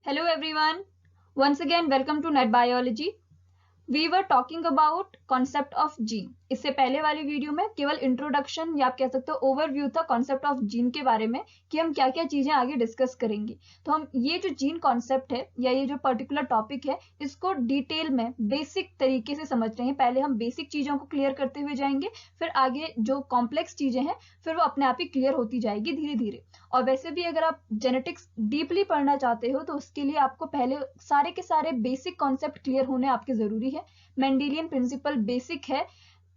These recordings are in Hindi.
Hello everyone. Once again welcome to Net Biology. We were talking about concept of gene. इससे पहले वाली वीडियो में केवल इंट्रोडक्शन या आप कह सकते हो ओवरव्यू था कॉन्सेप्ट ऑफ जीन के बारे में कि हम क्या क्या चीजें आगे डिस्कस करेंगे। तो हम ये जो जीन कॉन्सेप्ट है या ये जो पर्टिकुलर टॉपिक है इसको डिटेल में बेसिक तरीके से समझ रहे हैं। पहले हम बेसिक चीजों को क्लियर करते हुए जाएंगे, फिर आगे जो कॉम्प्लेक्स चीजें हैं फिर वो अपने आप ही क्लियर होती जाएगी धीरे धीरे। और वैसे भी अगर आप जेनेटिक्स डीपली पढ़ना चाहते हो तो उसके लिए आपको पहले सारे के सारे बेसिक कॉन्सेप्ट क्लियर होने आपके जरूरी है। मेंडेलियन प्रिंसिपल बेसिक है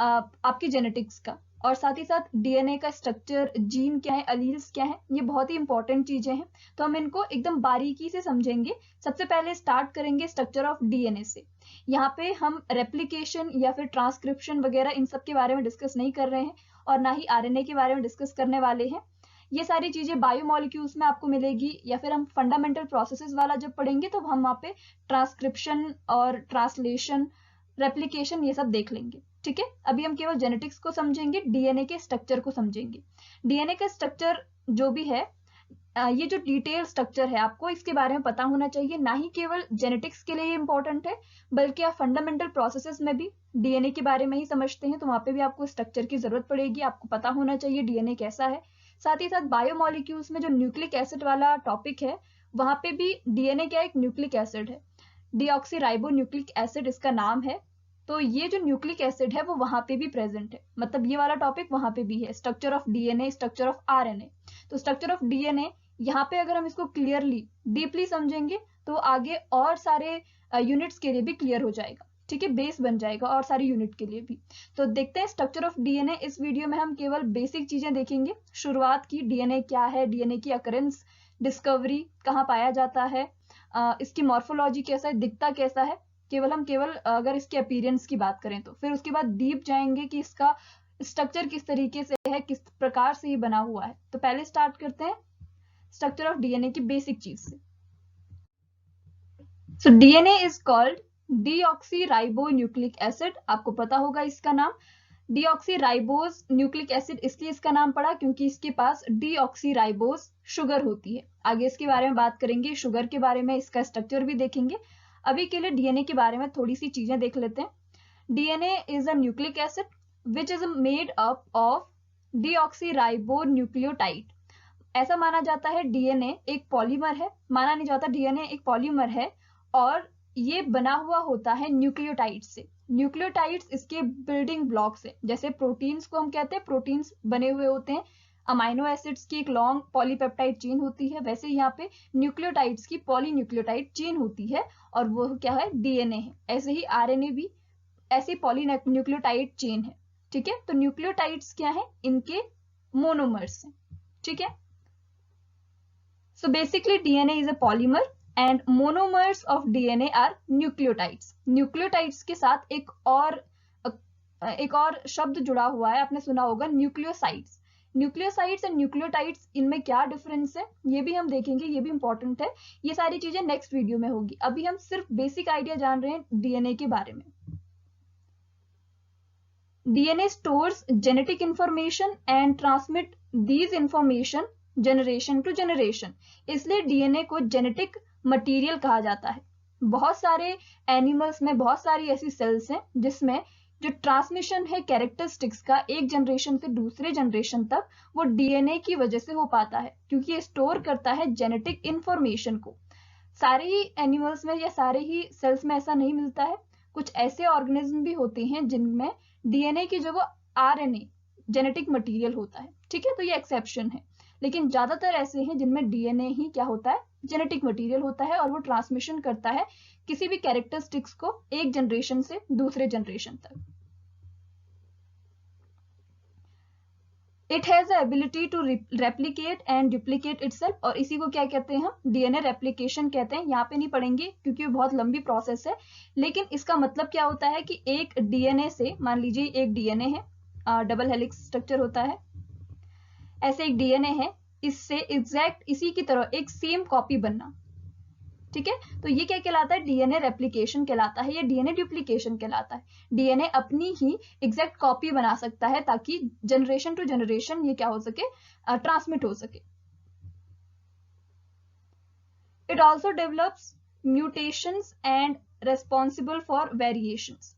आपकी जेनेटिक्स का, और साथ ही साथ डीएनए का स्ट्रक्चर, जीन क्या है, अलील्स क्या है, ये बहुत ही इंपॉर्टेंट चीजें हैं। तो हम इनको एकदम बारीकी से समझेंगे। सबसे पहले स्टार्ट करेंगे स्ट्रक्चर ऑफ डीएनए से। यहाँ पे हम रेप्लिकेशन या फिर ट्रांसक्रिप्शन वगैरह इन सब के बारे में डिस्कस नहीं कर रहे हैं और ना ही आरएनए के बारे में डिस्कस करने वाले हैं। ये सारी चीजें बायोमोलिक्यूल्स में आपको मिलेगी, या फिर हम फंडामेंटल प्रोसेसेस वाला जब पढ़ेंगे तो हम वहाँ पे ट्रांसक्रिप्शन और ट्रांसलेशन, रेप्लिकेशन ये सब देख लेंगे। ठीक है, अभी हम केवल जेनेटिक्स को समझेंगे, डीएनए के स्ट्रक्चर को समझेंगे। डीएनए का स्ट्रक्चर जो भी है, ये जो डिटेल स्ट्रक्चर है आपको इसके बारे में पता होना चाहिए। ना ही केवल जेनेटिक्स के लिए इंपॉर्टेंट है बल्कि आप फंडामेंटल प्रोसेसेस में भी डीएनए के बारे में ही समझते हैं तो वहां पे भी आपको स्ट्रक्चर की जरूरत पड़ेगी। आपको पता होना चाहिए डीएनए कैसा है। साथ ही साथ बायोमोलिक्यूल्स में जो न्यूक्लिक एसिड वाला टॉपिक है वहां पे भी डीएनए क्या एक न्यूक्लिक एसिड है, डीऑक्सी न्यूक्लिक एसिड इसका नाम है। तो ये जो न्यूक्लिक एसिड है वो वहां पे भी प्रेजेंट है, मतलब ये वाला टॉपिक वहां पे भी है। Structure of DNA, structure of RNA. तो स्ट्रक्चर ऑफ डीएनए यहाँ पे अगर हम इसको क्लियरली डीपली समझेंगे तो आगे और सारे यूनिट्स के लिए भी क्लियर हो जाएगा। ठीक है, बेस बन जाएगा और सारी यूनिट के लिए भी। तो देखते हैं स्ट्रक्चर ऑफ डीएनए। इस वीडियो में हम केवल बेसिक चीजें देखेंगे। शुरुआत की डीएनए क्या है, डीएनए की अकरेंस, डिस्कवरी, कहाँ पाया जाता है, इसकी मॉर्फोलॉजी कैसा है, दिखता कैसा है, केवल अगर इसके अपीयरेंस की बात करें तो। फिर उसके बाद डीप जाएंगे कि इसका स्ट्रक्चर किस तरीके से है, किस प्रकार से ये बना हुआ है। तो पहले स्टार्ट करते हैं स्ट्रक्चर ऑफ डीएनए की बेसिक चीज से। So DNA is called deoxyribonucleic acid. आपको पता होगा इसका नाम। डीऑक्सीराइबोज न्यूक्लिक एसिड इसलिए इसका नाम पड़ा क्योंकि इसके पास डीऑक्सीराइबोज शुगर होती है। आगे इसके बारे में बात करेंगे, शुगर के बारे में, इसका स्ट्रक्चर भी देखेंगे। अभी के लिए डीएनए के बारे में थोड़ी सी चीजें देख लेते हैं। DNA is a nucleic acid which is made up of deoxyribonucleotide. ऐसा माना जाता है डीएनए एक पॉलीमर है, माना नहीं जाता डीएनए एक पॉलीमर है और ये बना हुआ होता है न्यूक्लियोटाइड्स से। न्यूक्लियोटाइड्स इसके बिल्डिंग ब्लॉक्स है। जैसे प्रोटीन्स को हम कहते हैं, प्रोटीन्स बने हुए होते हैं अमाइनो एसिड्स की एक लॉन्ग पॉलीपेप्टाइड चेन होती है, वैसे यहाँ पे न्यूक्लियोटाइड्स की पॉलीन्यूक्लियोटाइड चेन होती है और वो क्या है, डीएनए है। ऐसे ही आरएनए भी ऐसी पॉलीन्यूक्लियोटाइड चेन है। ठीक है, तो न्यूक्लियोटाइड्स क्या है, इनके मोनोमर्स है। ठीक है, so basically DNA is a polymer and monomers of DNA are nucleotides. Nucleotides के साथ एक और शब्द जुड़ा हुआ है, आपने सुना होगा न्यूक्लियोसाइड्स। न्यूक्लियोसाइड्स एंड न्यूक्लियोटाइड्स, इनमें क्या डिफरेंस है ये भी हम देखेंगे, ये भी इंपॉर्टेंट है। ये सारी चीजें नेक्स्ट वीडियो में होगी। अभी हम सिर्फ बेसिक आइडिया जान रहे हैं डीएनए के बारे में। DNA stores genetic information and transmit these information generation to generation, इसलिए डीएनए को जेनेटिक मटेरियल कहा जाता है। बहुत सारे एनिमल्स में बहुत सारी ऐसी सेल्स हैं जिसमें जो ट्रांसमिशन है कैरेक्टरिस्टिक्स का एक जनरेशन से दूसरे जनरेशन तक, वो डीएनए की वजह से हो पाता है क्योंकि ये स्टोर करता है जेनेटिक इंफॉर्मेशन को। सारे ही एनिमल्स में या सारे ही सेल्स में ऐसा नहीं मिलता है। कुछ ऐसे ऑर्गेनिज्म भी होते हैं जिनमें डीएनए की जगह आरएनए जेनेटिक मटेरियल होता है। ठीक है, तो ये एक्सेप्शन है, लेकिन ज्यादातर ऐसे हैं जिनमें डीएनए ही क्या होता है, जेनेटिक मटेरियल होता है और वो ट्रांसमिशन करता है किसी भी कैरेक्टरिस्टिक्स को एक जनरेशन से दूसरे जनरेशन तक। It has the ability to replicate and duplicate itself, और इसी को क्या कहते हैं हम, डीएनए रेप्लिकेशन कहते हैं। यहाँ पे नहीं पढ़ेंगे क्योंकि वो बहुत लंबी प्रोसेस है, लेकिन इसका मतलब क्या होता है कि एक डीएनए से, मान लीजिए एक डीएनए है, डबल हेलिक्स स्ट्रक्चर होता है, ऐसे एक डीएनए है, इससे एग्जैक्ट इसी की तरह एक सेम कॉपी बनना। ठीक है, तो ये क्या कहलाता है, डीएनए रेप्लिकेशन कहलाता है या डीएनए डुप्लीकेशन कहलाता है। डीएनए अपनी ही एग्जैक्ट कॉपी बना सकता है ताकि जनरेशन टू जनरेशन ये क्या हो सके, ट्रांसमिट हो सके। It also develops mutations and responsible for variations.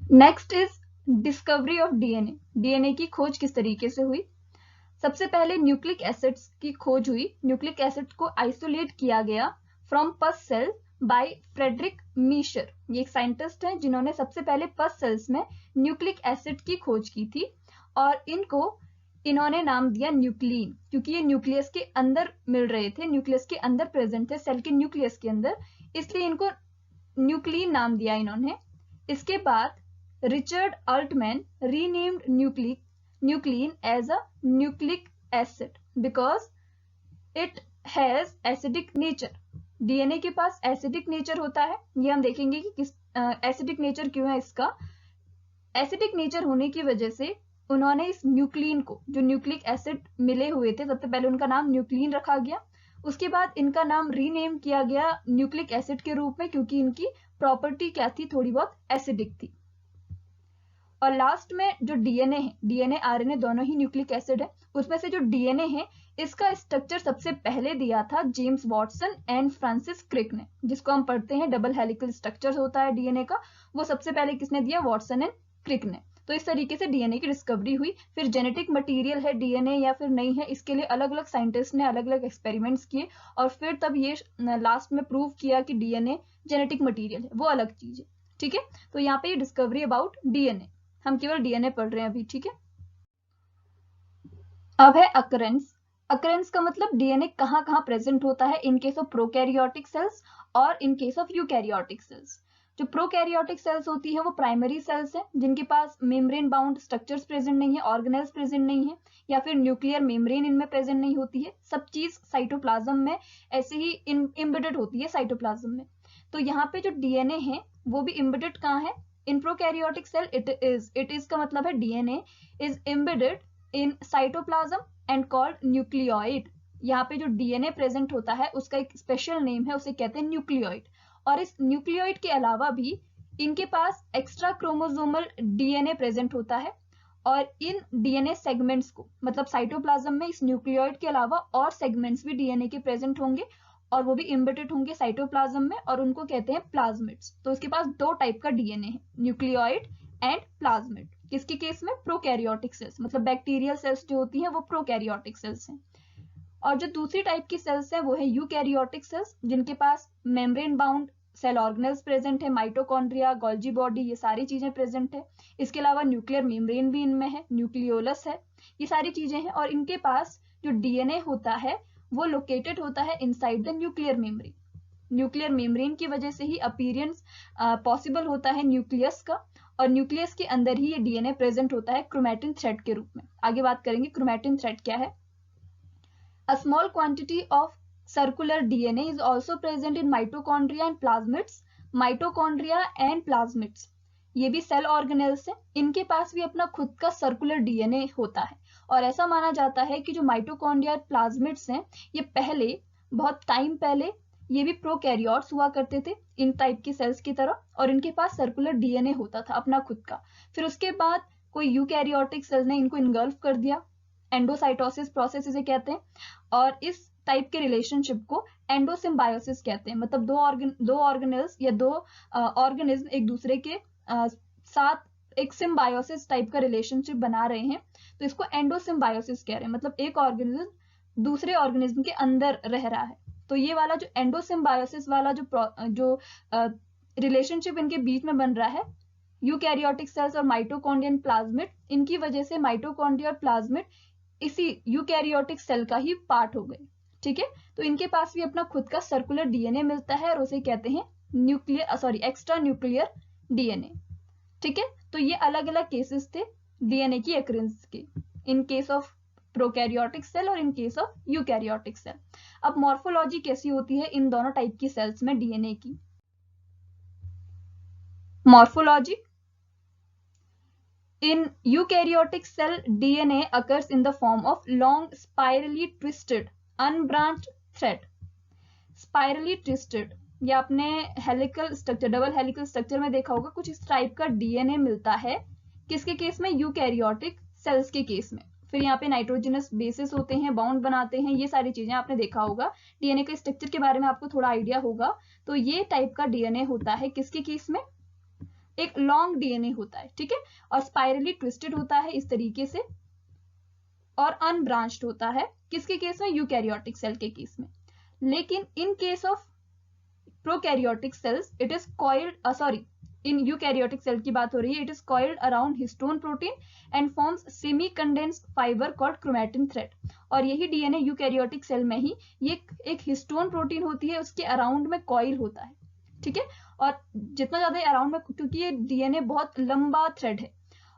Next is discovery of DNA. DNA की खोज किस तरीके से हुई? सबसे पहले न्यूक्लिक एसिड्स की खोज हुई. न्यूक्लिक एसिड को आइसोलेट किया गया फ्रॉम पस सेल बाय फ्रेडरिक मीशर. ये एक साइंटिस्ट हैं जिन्होंने सबसे पहले पस सेल्स में न्यूक्लिक एसिड की खोज की थी और इन्होंने नाम दिया न्यूक्लिन, क्योंकि ये न्यूक्लियस के अंदर मिल रहे थे, न्यूक्लियस के अंदर प्रेजेंट थे, सेल के न्यूक्लियस के अंदर, इसलिए इनको न्यूक्लिन नाम दिया इन्होंने. इसके बाद Richard Altmann renamed nuclein as a nucleic acid because it has acidic nature. DNA के पास एसिडिक नेचर होता है. ये हम देखेंगे कि किस एसिडिक नेचर क्यों है इसका. एसिडिक नेचर होने की वजह से उन्होंने इस न्यूक्लिन को, जो न्यूक्लिक एसिड मिले हुए थे, सबसे पहले उनका नाम न्यूक्लिन रखा गया. उसके बाद इनका नाम रीनेम किया गया न्यूक्लिक एसिड के रूप में, क्योंकि इनकी प्रॉपर्टी क्या थी, थोड़ी बहुत एसिडिक थी. और लास्ट में जो डीएनए है, डीएनए आरएनए दोनों ही न्यूक्लिक एसिड है, उसमें से जो डीएनए है इसका स्ट्रक्चर सबसे पहले दिया था James Watson and Francis Crick ने, जिसको हम पढ़ते हैं डबल हेलिकल स्ट्रक्चर होता है डीएनए का. वो सबसे पहले किसने दिया? वॉटसन एंड क्रिक ने. तो इस तरीके से डीएनए की डिस्कवरी हुई. फिर जेनेटिक मटेरियल है डीएनए या फिर नहीं है, इसके लिए अलग अलग साइंटिस्ट ने अलग अलग एक्सपेरिमेंट्स किए और फिर तब ये लास्ट में प्रूव किया कि डीएनए जेनेटिक मटेरियल है, वो अलग चीज है. ठीक है, तो यहाँ पे ये डिस्कवरी अबाउट डीएनए, हम केवल डीएनए पढ़ रहे हैं अभी. ठीक है, अब है अकरेंस. अकरेंस का मतलब डीएनए कहाँ कहाँ प्रेजेंट होता है in case of prokaryotic cells और in case of eukaryotic cells. जो प्रोकैरियोटिक सेल्स होती है वो प्राइमरी सेल्स है जिनके पास मेम्ब्रेन बाउंड स्ट्रक्चर्स प्रेजेंट नहीं है, ऑर्गेनेल्स प्रेजेंट नहीं है, या फिर न्यूक्लियर मेम्ब्रेन इनमें प्रेजेंट नहीं होती है. सब चीज साइटोप्लाज्म में ऐसे ही एम्बेडेड होती है साइटोप्लाज्म में. तो यहाँ पे जो डीएनए है वो भी एम्बेडेड कहाँ है? In prokaryotic cell it is का मतलब है DNA is embedded in cytoplasm and called nucleoid. यहाँ पे जो डीएनए प्रेजेंट होता है उसका एक स्पेशल नेम है, उसे कहते हैं न्यूक्लियोइड. और इस न्यूक्लियोइड के अलावा भी इनके पास एक्स्ट्रा क्रोमोसोमल डीएनए प्रेजेंट होता है और इन डीएनए सेगमेंट्स को, मतलब साइटोप्लाज्म में इस न्यूक्लियोइड के अलावा और सेगमेंट्स भी डीएनए के प्रेजेंट होंगे और वो भी एम्बेडेड होंगे साइटोप्लाज्म में और उनको कहते हैं प्लाज्मिड्स. तो इसके पास दो टाइप का डीएनए है, न्यूक्लियोइड एंड प्लाज्मिड. किसके केस में? प्रोकैरियोटिक सेल्स, मतलब बैक्टीरियल सेल्स जो होती हैं वो प्रोकैरियोटिक सेल्स हैं. और जो दूसरी टाइप की सेल्स है वो है यूकैरियोटिक सेल्स, जिनके पास membrane bound cell organelles present है, माइटोकॉन्ड्रिया, गोल्जी बॉडी, ये सारी चीजें प्रेजेंट है. इसके अलावा न्यूक्लियर मेम्ब्रेन भी इनमें है, न्यूक्लियोलस है, ये सारी चीजें हैं. और इनके पास जो डीएनए होता है वो लोकेटेड होता है inside the nuclear membrane. Nuclear membrane की वजह से ही अपीयरेंस पॉसिबल होता है न्यूक्लियस का, और न्यूक्लियस के अंदर ही ये डीएनए प्रेजेंट होता है क्रोमैटिन थ्रेड के रूप में. आगे बात करेंगे क्रोमैटिन थ्रेड क्या है. A small quantity of circular DNA is also present in mitochondria and plasmids. Mitochondria and plasmids ये भी सेल ऑर्गेनेल्स हैं, इनके पास भी अपना खुद का सर्कुलर डीएनए होता है. और ऐसा माना जाता है कि जो माइटोकॉन्ड्रिया और प्लाज्मिड्स हैं ये पहले, बहुत टाइम पहले, ये भी प्रोकैरियोट्स हुआ करते थे इन टाइप की सेल्स की तरह, और इनके पास सर्कुलर डीएनए होता था अपना खुद का. फिर उसके बाद कोई यूकैरियोटिक सेल ने इनको इनगल्फ कर दिया, एंडोसाइटोसिस प्रोसेस इसे कहते हैं, और इस टाइप के रिलेशनशिप को एंडोसिम्बायोसिस कहते हैं. मतलब दो ऑर्गेनेल्स या दो ऑर्गेनिज्म एक दूसरे के साथ एक सिम्बायोसिस टाइप का रिलेशनशिप बना रहे हैं, तो इसको एंडोसिम्बायोसिस कह रहे हैं. मतलब एक ऑर्गेनिज्म दूसरे ऑर्गेनिज्म के अंदर रह रहा है. तो ये वाला जो एंडोसिम्बायोसिस वाला जो रिलेशनशिप इनके बीच में बन रहा है, यूकैरियोटिक सेल्स और माइटोकॉन्ड्रिया प्लाज्मिड, इनकी वजह से माइटोकॉन्ड्रिया और प्लाज्मिड इसी यूकैरियोटिक सेल का ही पार्ट हो गए. ठीक है, तो इनके पास भी अपना खुद का सर्कुलर डीएनए मिलता है और उसे कहते हैं एक्स्ट्रा न्यूक्लियर डीएनए. ठीक है, तो ये अलग अलग केसेस थे डीएनए की अकरेंस के, in case of prokaryotic cell और in case of eukaryotic cell. अब मॉर्फोलॉजी कैसी होती है इन दोनों टाइप की सेल्स में डीएनए की. Morphology. In eukaryotic cell, DNA occurs in the form of long, spirally twisted, unbranched thread. Spirally twisted, ये आपने helical structure, double helical structure में देखा होगा. कुछ इस टाइप का डीएनए मिलता है किसके केस में? यूकैरियोटिक सेल्स के केस में. फिर यहाँ पे नाइट्रोजनस बेसिस होते हैं, बॉन्ड बनाते हैं, ये सारी चीजें आपने देखा होगा। डीएनए के स्ट्रक्चर के बारे में आपको थोड़ा आइडिया होगा। तो ये टाइप का डीएनए होता है किसके केस में, एक लॉन्ग डीएनए होता है, ठीक है, और स्पाइरली ट्विस्टेड होता है इस तरीके से, और अनब्रांच्ड होता है किसके केस में, यूकैरियोटिक सेल के केस में। लेकिन in case of prokaryotic cells it is coiled, in eukaryotic cell की बात हो रही है, it is coiled around histone protein and forms semi condensed fibre called chromatin thread. और यही डीएनए यूकैरियोटिक सेल में ही ये एक हिस्टोन प्रोटीन होती है, उसके अराउंड में कॉइल होता है, ठीक है। और जितना ज्यादा अराउंड में, क्योंकि ये डीएनए बहुत लंबा थ्रेड है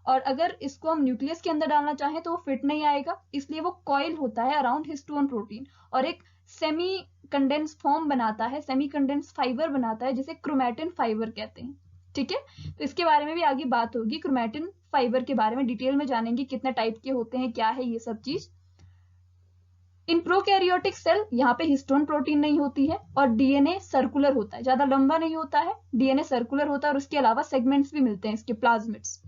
और अगर इसको हम न्यूक्लियस के अंदर डालना चाहें तो वो फिट नहीं आएगा, इसलिए वो कॉइल होता है अराउंड हिस्टोन प्रोटीन और एक सेमी कंडेंस फॉर्म बनाता है, सेमी कंडेंस फाइबर बनाता है जिसे क्रोमैटिन फाइबर कहते हैं, ठीक है। तो इसके बारे में भी आगे बात होगी, क्रोमैटिन फाइबर के बारे में डिटेल में जानेंगे, कितने टाइप के होते हैं, क्या है ये सब चीज। इन प्रोकैरियोटिक सेल यहाँ पे हिस्टोन प्रोटीन नहीं होती है और डीएनए सर्कुलर होता है, ज्यादा लंबा नहीं होता है, डीएनए सर्कुलर होता है और उसके अलावा सेगमेंट्स भी मिलते हैं इसके, प्लाज्मिड्स।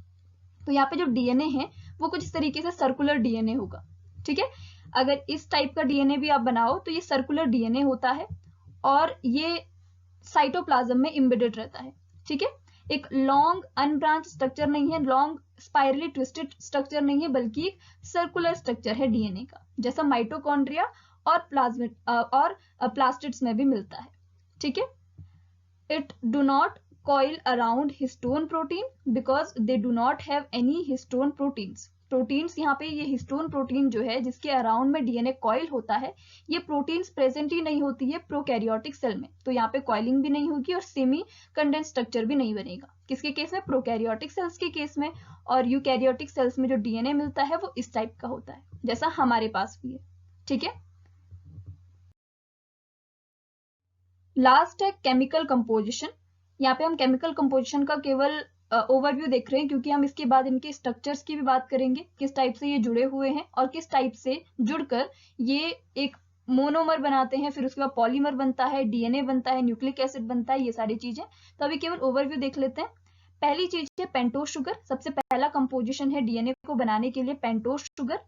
तो यहाँ पे जो डीएनए है वो कुछ इस तरीके से सर्कुलर डीएनए होगा, ठीक है। अगर इस टाइप का डीएनए भी आप बनाओ तो ये सर्कुलर डीएनए होता है और ये साइटोप्लाज्म में इम्बेडेड रहता है, ठीक है। एक लॉन्ग अनब्रांच स्ट्रक्चर नहीं है, लॉन्ग स्पाइरली ट्विस्टेड स्ट्रक्चर नहीं है, बल्कि एक सर्कुलर स्ट्रक्चर है डीएनए का, जैसा माइटोकॉन्ड्रिया और प्लाज्मिड और प्लास्टिड्स में भी मिलता है, ठीक है। It do not coil around histone protein because they do not have any histone proteins. Proteins यहाँ पे ये हिस्टोन प्रोटीन जो है जिसके अराउंड में डीएनए कॉइल होता है, ये प्रोटीन्स प्रेजेंट ही नहीं होती है प्रोकैरियोटिक सेल में, तो यहाँ पे कॉइलिंग भी नहीं होगी और सेमी कंडेंस स्ट्रक्चर भी नहीं बनेगा। किसके केस में, प्रोकैरियोटिक सेल्स के केस में। और यूकैरियोटिक सेल्स में जो डीएनए मिलता है वो इस टाइप का होता है जैसा हमारे पास भी है, ठीक है। लास्ट है केमिकल कंपोजिशन। यहाँ पे हम केमिकल कंपोजिशन का केवल ओवरव्यू देख रहे हैं क्योंकि हम इसके बाद इनके स्ट्रक्चर्स की भी बात करेंगे, किस टाइप से ये जुड़े हुए हैं और किस टाइप से जुड़कर ये एक मोनोमर बनाते हैं, फिर उसके बाद पॉलीमर बनता है, डीएनए बनता है, न्यूक्लिक एसिड बनता है, ये सारी चीजें। तो अभी केवल ओवरव्यू देख लेते हैं। पहली चीज है पेंटोज शुगर, सबसे पहला कंपोजिशन है डीएनए को बनाने के लिए पेंटोज शुगर,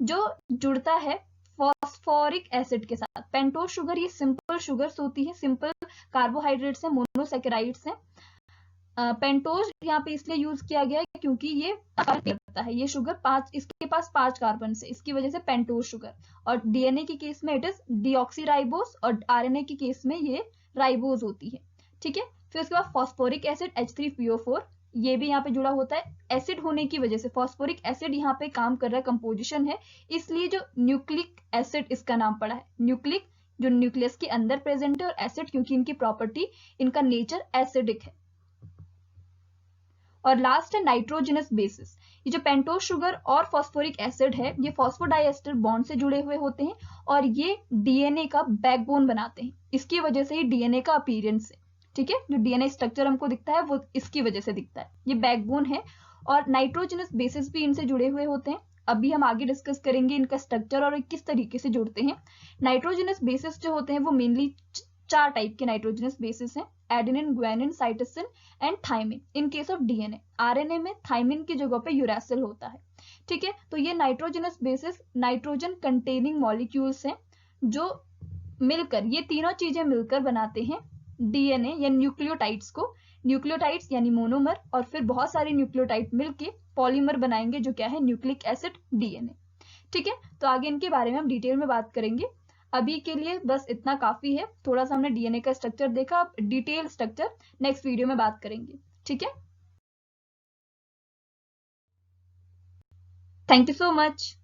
जो जुड़ता है फॉस्फोरिक एसिड के साथ। पेंटोज शुगर ये सिंपल शुगर्स होती है, सिंपल कार्बोहाइड्रेट्स हैं, मोनोसैकेराइड्स हैं। पेंटोज यहाँ पे इसलिए यूज किया गया है क्योंकि ये करता है, ये शुगर इसके पास 5 कार्बन है, इसकी वजह से पेंटोज शुगर। और डीएनए के केस में इट इज डीऑक्सीराइबोस और आरएनए के केस में ये राइबोज होती है, ठीक है। फिर उसके बाद फॉस्फोरिक एसिड H3PO4, ये भी यहाँ पे जुड़ा होता है, एसिड होने की वजह से फॉस्फोरिक एसिड यहाँ पे काम कर रहा है, कंपोजिशन है, इसलिए जो न्यूक्लिक एसिड इसका नाम पड़ा है। न्यूक्लिक जो न्यूक्लियस के अंदर प्रेजेंट है और एसिड क्योंकि इनकी प्रॉपर्टी, इनका नेचर एसिडिक है। और लास्ट है नाइट्रोजनस बेसिस। ये जो पेंटोज शुगर और फॉस्फोरिक एसिड है ये फॉस्फोडाइएस्टर बॉन्ड से जुड़े हुए होते हैं और ये डीएनए का बैकबोन बनाते हैं, इसकी वजह से ही डीएनए का अपीयरेंस है, ठीक है। जो डीएनए स्ट्रक्चर हमको दिखता है वो इसकी वजह से दिखता है, ये बैकबोन है। और नाइट्रोजनस बेसिस भी इनसे जुड़े हुए होते हैं, अभी हम आगे डिस्कस करेंगे इनका स्ट्रक्चर और किस तरीके से जुड़ते हैं। नाइट्रोजनस बेसिस जो होते हैं वो मेनली 4 टाइप के नाइट्रोजनस बेसिस हैं, adenine, guanine, cytosine and thymine. In case of DNA, RNA में थाइमिन की जगह पे यूरैसिल होता है, ठीक है। तो ये nitrogenous bases nitrogen containing molecules हैं जो मिलकर, ये तीनों चीजें मिलकर बनाते हैं डीएनए या न्यूक्लियोटाइड्स को। न्यूक्लियोटाइड्स यानी मोनोमर, और फिर बहुत सारे न्यूक्लियोटाइड मिलके पॉलीमर बनाएंगे जो क्या है, न्यूक्लिक एसिड डीएनए, ठीक है। तो आगे इनके बारे में हम डिटेल में बात करेंगे, अभी के लिए बस इतना काफी है। थोड़ा सा हमने डीएनए का स्ट्रक्चर देखा, डिटेल स्ट्रक्चर नेक्स्ट वीडियो में बात करेंगे, ठीक है। Thank you so much.